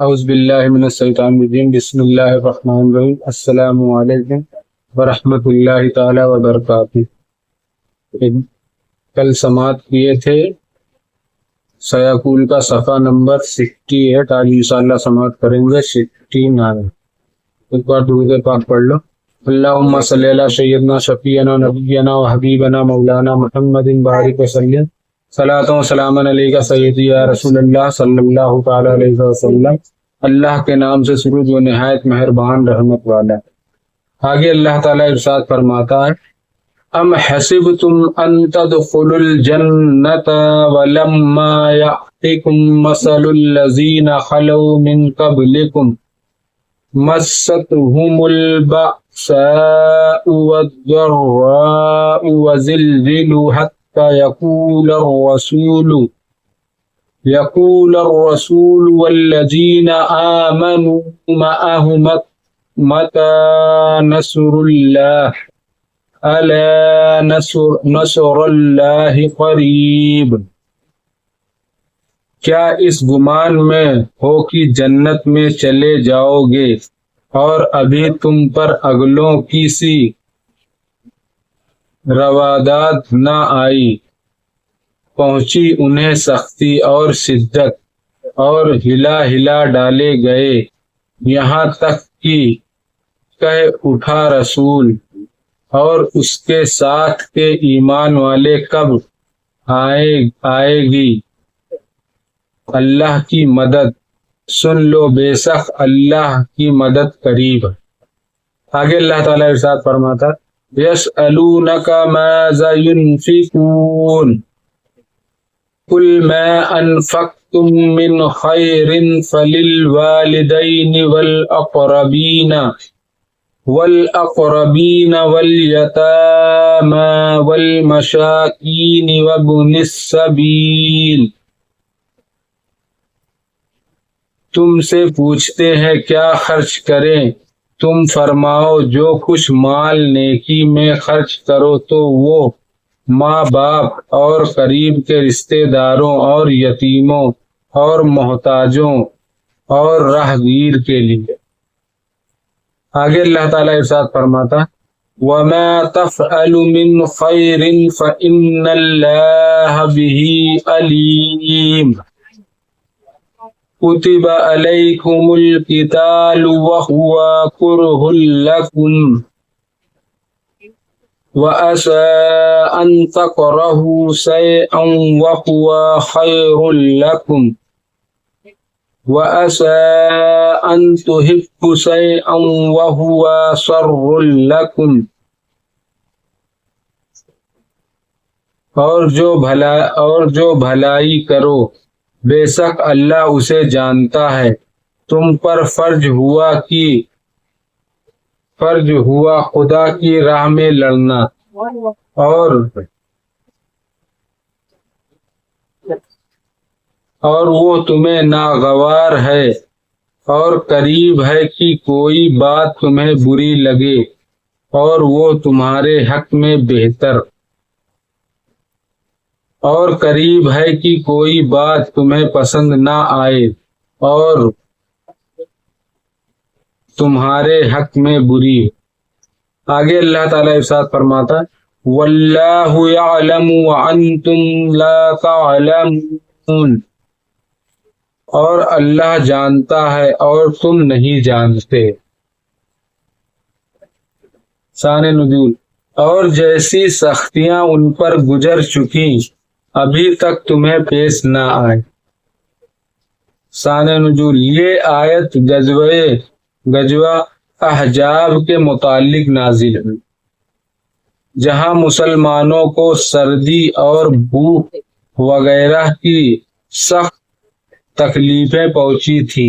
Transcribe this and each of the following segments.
اعوذ باللہ من الشیطان الرجیم بسم اللہ الرحمن الرحیم السلام علیکم ورحمۃ اللہ تعالی وبرکاتہ۔ کل سماعت کیے تھے سیاکول کا صفحہ نمبر 68، آج انشاءاللہ سماعت کریں گے 69۔ ایک بار درود پاک پڑھ لو۔ اللہم صلی علی سیدنا شفیعنا نبینا و حبیبنا مولانا محمد بارک وسلم، صلاۃ و سلام علیکہ سیدی یا رسول اللہ صلی اللہ تعالی علیہ وسلم۔ اللہ کے نام سے شروع جو نہایت مہربان رحمت والا ہے۔ آگے اللہ تعالیٰ ارشاد فرماتا ہے، ام حسبتم ان تدخلوا الجنۃ ولما یأتکم مثل الذین خلوا من قبلکم مستهم البأساء والضراء وزلزلوا حتى يقول الرسول والذين آمنوا معه متى نصر الله ألا نصر الله قريب۔ کیا اس گمان میں ہو کہ جنت میں چلے جاؤ گے اور ابھی تم پر اگلوں کی سی روادات نہ آئی، پہنچی انہیں سختی اور شدت اور ہلا ڈالے گئے، یہاں تک کہ کہہ اٹھا رسول اور اس کے ساتھ کے ایمان والے کب آئے گی اللہ کی مدد، سن لو بے شک اللہ کی مدد قریب ہے۔ آگے اللہ تعالیٰ ارشاد فرماتا، یسألونک ماذا ينفقون قل ما انفقتم من خیر فللوالدین والأقربین والیتامی والمساکین وابن السبیل۔ تم سے پوچھتے ہیں کیا خرچ کریں، تم فرماؤ جو کچھ مال نیکی میں خرچ کرو تو وہ ماں باپ اور قریب کے رشتہ داروں اور یتیموں اور محتاجوں اور راہگیر کے لیے۔ آگے اللہ تعالیٰ ارشاد فرماتا، وَمَا تَفْعَلُ مِنْ خَيْرٍ فَإِنَّ اللَّهَ بِهِ عَلِيمٌ۔ كُتِبَ عَلَيْكُمُ الْقِتَالُ وَهُوَ كُرْهٌ لَكُمْ وَعَسَىٰ أَن تَكْرَهُوا شَيْئًا وَهُوَ خَيْرٌ لَكُمْ وَعَسَىٰ أَن تُحِبُّوا شَيْئًا وَهُوَ شَرٌّ لَكُمْ۔ اور جو بھلائی کرو بے شک اللہ اسے جانتا ہے، تم پر فرض ہوا خدا کی راہ میں لڑنا، اور وہ تمہیں ناگوار ہے اور قریب ہے کہ کوئی بات تمہیں بری لگے اور وہ تمہارے حق میں بہتر، اور قریب ہے کہ کوئی بات تمہیں پسند نہ آئے اور تمہارے حق میں بری۔ آگے اللہ تعالیٰ ارشاد فرماتا، واللہ یعلم وانتم لا تعلمون۔ اور اللہ جانتا ہے اور تم نہیں جانتے۔ شان نزول، اور جیسی سختیاں ان پر گزر چکی ابھی تک تمہیں پیش نہ آئے۔ شان نزول، یہ آیت غزوہ احزاب کے متعلق نازل ہوئی، جہاں مسلمانوں کو سردی اور بھوک وغیرہ کی سخت تکلیفیں پہنچی تھی۔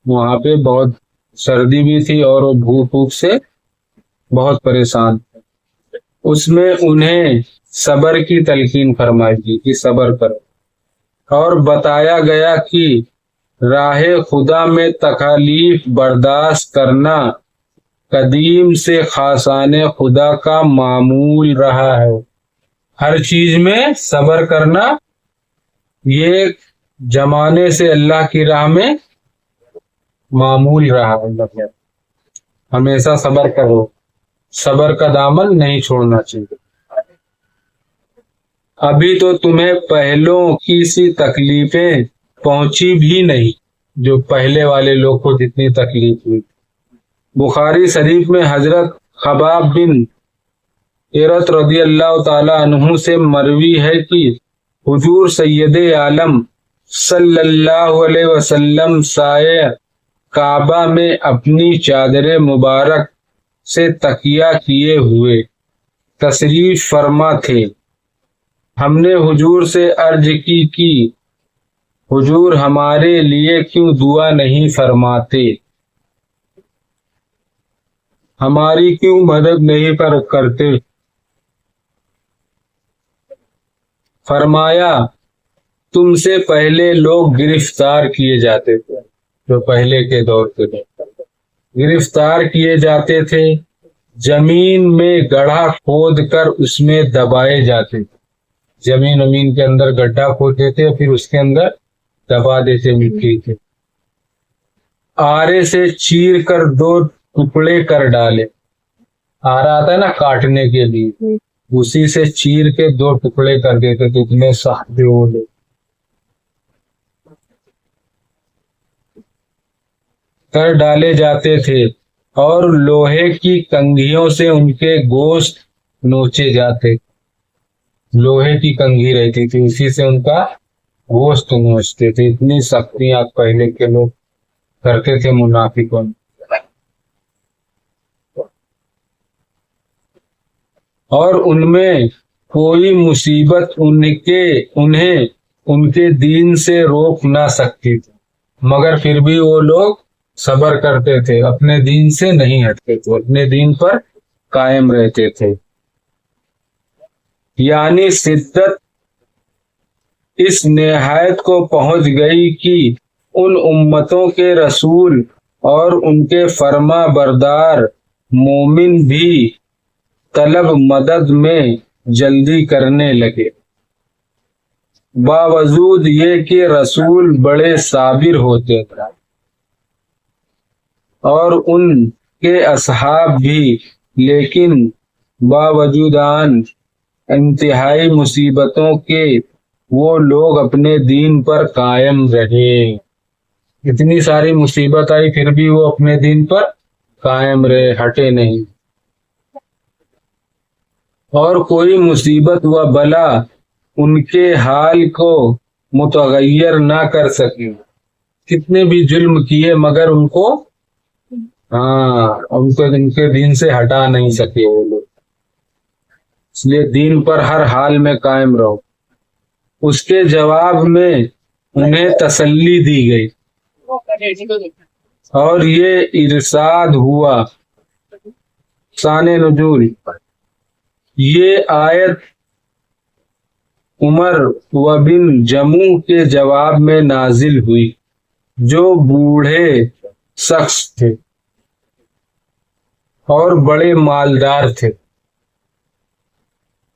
وہاں پہ بہت سردی بھی تھی اور وہ بھوک سے بہت پریشان تھے۔ اس میں انہیں صبر کی تلقین فرمائی گئی کہ صبر کرو، اور بتایا گیا کہ راہ خدا میں تکالیف برداشت کرنا قدیم سے خاصان خدا کا معمول رہا ہے۔ ہر چیز میں صبر کرنا یہ زمانے سے اللہ کی راہ میں معمول رہا ہے، مطلب ہمیشہ صبر کرو، صبر کا دامن نہیں چھوڑنا چاہیے۔ ابھی تو تمہیں پہلوں کی سی تکلیفیں پہنچی بھی نہیں جو پہلے والے لوگ کو جتنی تکلیف ہوئی۔ بخاری شریف میں حضرت خباب بن ایرت رضی اللہ تعالی عنہ سے مروی ہے کہ حضور سید عالم صلی اللہ علیہ وسلم سایہ کعبہ میں اپنی چادر مبارک سے تکیہ کیے ہوئے تشریف فرما تھے۔ ہم نے حضور سے عرض کی حضور ہمارے لیے کیوں دعا نہیں فرماتے، ہماری کیوں مدد نہیں کرتے؟ فرمایا تم سے پہلے لوگ گرفتار کیے جاتے تھے، جو پہلے کے دور کے لوگ گرفتار کیے جاتے تھے، زمین میں گڑھا کھود کر اس میں دبائے جاتے تھے، زمین کے اندر گڈھا کھودتے تھے پھر اس کے اندر دبا دیتے مٹی کے، آرے سے چیر کر 2 ٹکڑے کر ڈالے، آرا آتا ہے نا کاٹنے کے لیے، اسی سے چیر کے 2 ٹکڑے کر دیتے تھے، اتنے سخت وہ لوگ۔ کر ڈالے جاتے تھے اور لوہے کی کنگھیوں سے ان کے گوشت نوچے جاتے، لوہے کی کنگھی رہتی تھی اسی سے ان کا گوشت نوچتے تھے، اتنی سختیاں پہلے کے لوگ کرتے تھے منافقوں۔ اور ان میں کوئی مصیبت انہیں ان کے دین سے روک نہ سکتی تھی، مگر پھر بھی وہ لوگ صبر کرتے تھے، اپنے دین سے نہیں ہٹتے تھے، اپنے دین پر قائم رہتے تھے۔ یعنی شدت اس نہایت کو پہنچ گئی کہ ان امتوں کے رسول اور ان کے فرما بردار مومن بھی طلب مدد میں جلدی کرنے لگے، باوجود یہ کہ رسول بڑے صابر ہوتے تھے اور ان کے اصحاب بھی، لیکن باوجود انتہائی مصیبتوں کے وہ لوگ اپنے دین پر قائم رہے۔ اتنی ساری مصیبت آئی پھر بھی وہ اپنے دین پر قائم رہے، ہٹے نہیں، اور کوئی مصیبت و بلا ان کے حال کو متغیر نہ کر سکی، کتنے بھی ظلم کیے مگر ان کے دین سے ہٹا نہیں سکے وہ لوگ، اس لیے دین پر ہر حال میں قائم رہو۔ اس کے جواب میں انہیں تسلی دی گئی اور یہ ارشاد ہوا۔ شان نزول، یہ آیت عمر و بن جموح کے جواب میں نازل ہوئی جو بوڑھے شخص تھے اور بڑے مالدار تھے۔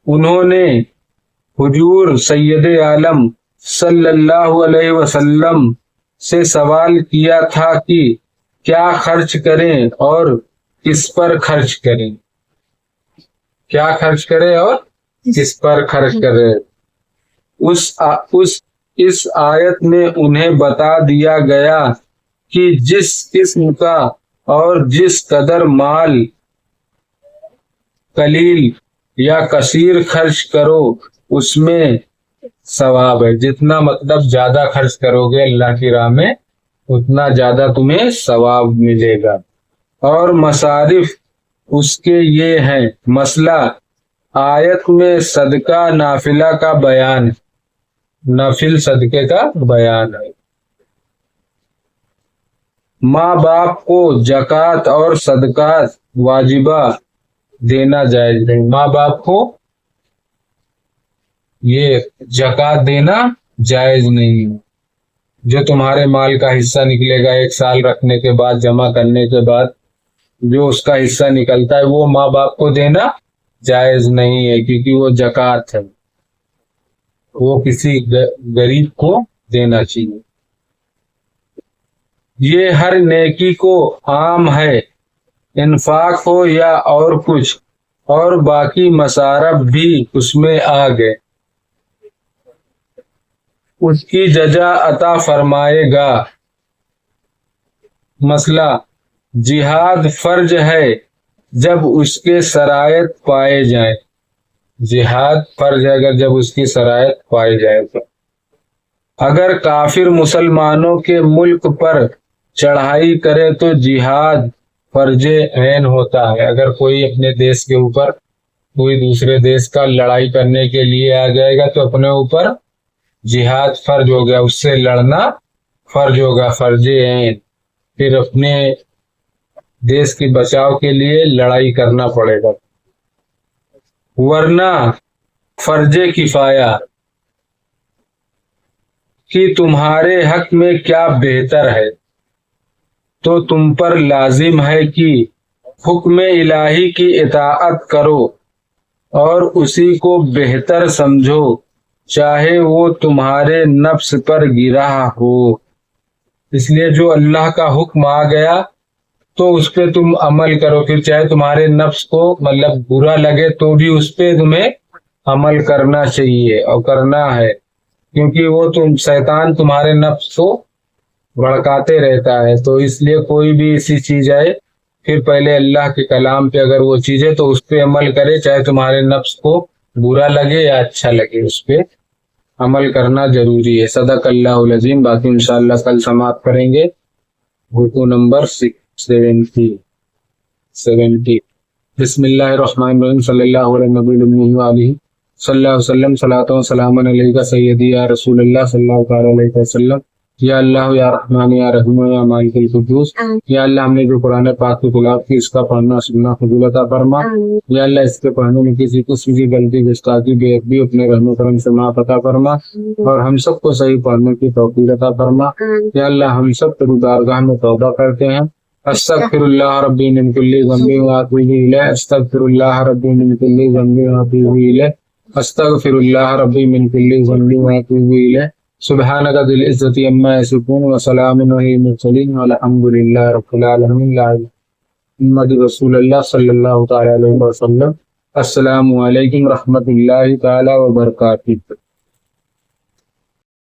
انہوں نے حضور سید عالم صلی اللہ علیہ وسلم سے سوال کیا تھا کہ کیا خرچ کریں اور کس پر خرچ کریں، کیا خرچ کریں اور کس پر خرچ کریں۔ اس آیت میں انہیں بتا دیا گیا کہ جس قسم کا اور جس قدر مال قلیل یا کثیر خرچ کرو اس میں ثواب ہے، جتنا مطلب زیادہ خرچ کرو گے اللہ کی راہ میں اتنا زیادہ تمہیں ثواب ملے گا۔ اور مصارف اس کے یہ ہیں، مسئلہ آیت میں صدقہ نافلہ کا بیان ہے، نفل صدقے کا بیان ہے۔ ماں باپ کو زکوٰۃ اور صدقات واجبہ دینا جائز نہیں، ماں باپ کو یہ زکوٰۃ دینا جائز نہیں، جو تمہارے مال کا حصہ نکلے گا 1 سال رکھنے کے بعد، جمع کرنے کے بعد جو اس کا حصہ نکلتا ہے وہ ماں باپ کو دینا جائز نہیں ہے، کیونکہ وہ زکوٰۃ ہے، وہ کسی غریب کو دینا چاہیے۔ یہ ہر نیکی کو عام ہے، انفاق ہو یا اور کچھ، اور باقی مصارف بھی اس میں آ گئے، اس کی جزا عطا فرمائے گا۔ مسئلہ: جہاد فرض ہے جب اس کے شرائط پائے جائیں۔ جہاد فرض ہے اگر جب اس کی شرائط پائی جائے تو۔ اگر کافر مسلمانوں کے ملک پر چڑھائی کرے تو جہاد فرض عین ہوتا ہے۔ اگر کوئی اپنے دیش کے اوپر کوئی دوسرے دیش کا لڑائی کرنے کے لیے آ جائے گا تو اپنے اوپر جہاد فرض ہو گیا، اس سے لڑنا فرض ہوگا، فرض عین۔ پھر اپنے دیش کے بچاؤ کے لیے لڑائی کرنا پڑے گا۔ ورنہ فرض کفایہ کہ تمہارے حق میں کیا بہتر ہے، تو تم پر لازم ہے کہ حکم الہی کی اطاعت کرو اور اسی کو بہتر سمجھو، چاہے وہ تمہارے نفس پر گرا ہو۔ اس لیے جو اللہ کا حکم آ گیا تو اس پہ تم عمل کرو، پھر چاہے تمہارے نفس کو مطلب برا لگے تو بھی اس پہ تمہیں عمل کرنا چاہیے اور کرنا ہے، کیونکہ وہ شیطان تمہارے نفس کو بھڑکاتے رہتا ہے۔ تو اس لیے کوئی بھی ایسی چیز آئے پھر پہلے اللہ کے کلام پہ اگر وہ چیز ہے تو اس پہ عمل کرے، چاہے تمہارے نفس کو برا لگے یا اچھا لگے، اس پہ عمل کرنا ضروری ہے۔ صدق اللہ العظیم۔ باقی انشاءاللہ کل سماعت کریں گے رکوع نمبر 70۔ بسم اللہ الرحمن الرحیم۔ صلی اللہ علیہ نبی الامین وآلہ صلی اللہ علیہ وسلم۔ صلاۃ و سلام علیکہ سیدی یا رسول اللہ صلی اللہ تعالی علیہ وسلم۔ یا اللہ یا رحمان یا رحیم یا مالک القدوس، یا اللہ ہم نے جو قرآن پاک کی تلاوت کی اس کا پڑھنا سننا قبول عطا فرما۔ یا اللہ اس کے پڑھنے میں کسی قسم کی غلطی گستاخی بے ادبی اپنے رحم و کرم سے معاف عطا فرما، اور ہم سب کو صحیح پڑھنے کی توفیق عطا فرما۔ یا اللہ ہم سب تیری بارگاہ میں توبہ کرتے ہیں۔ استغفر اللہ ربی من کل ذنب واتوب الیہ، استغفر اللہ ربی من کل ذنب واتوب الیہ، استغفر اللہ ربی من کل ذنب واتوب الیہ۔ سبحانک ذی العزۃ عما یصفون وسلام علی المرسلین والحمد للہ رب العالمین۔ محمد رسول اللہ صلی اللہ تعالی علیہ وسلم۔ السلام علیکم رحمۃ اللہ تعالی وبرکاتہ۔